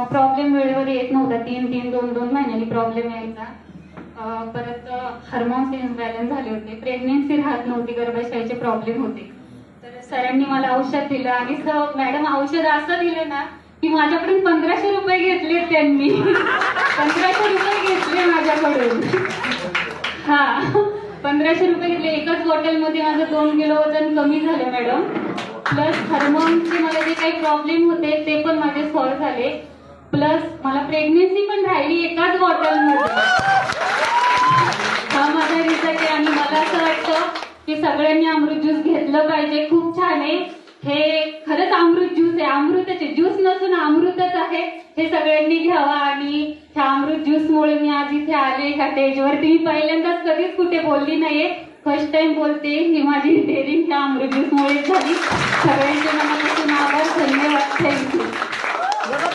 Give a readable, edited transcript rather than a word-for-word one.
Problem वेळेवर येत नव्हता, 2 महिन्यांनी प्रॉब्लेम यायचा. परत हार्मोन्स इम्बॅलन्स झाले होते, प्रेग्नेन्सी राहत नव्हती, गर्भाशयाचे प्रॉब्लेम होते. तर सरांनी मला औषध दिलं आणि मॅडम औषध असं दिलं ना की माझ्याकडून 1500 रुपये घेतले त्यांनी. 1500 रुपये घेतले माझ्याकडून. हा, 1500 रुपये घेतले. एकाच बॉटलमध्ये माझं 2 किलो वजन कमी झालं मॅडम. प्लस हार्मोनचे मला जे काही प्रॉब्लेम होते ते पण माझे सॉल्व्ह झाले. प्लस मला प्रेग्नेन्सी पण राहिली एकाच बॉटलमध्ये. हा माझा रिझल्ट आहे आणि मला असं वाटतं की सगळ्यांनी अमृत ज्यूस घेतलं पाहिजे. खूप छान आहे हे, खरंच अमृत ज्यूस आहे, अमृताचे ज्यूस नसून अमृतच आहे. हे सगळ्यांनी घ्यावा आणि ह्या अमृत ज्यूसमुळे मी आज इथे आले ह्या स्टेजवरती. मी पहिल्यांदाच कधीच कुठे बोलली नाहीये, फर्स्ट टाइम बोलते. ही माझी डेअरिंग ह्या अमृत ज्यूसमुळे झाली. सगळ्यांचे मनापासून आभार, धन्यवाद, थँक्यू.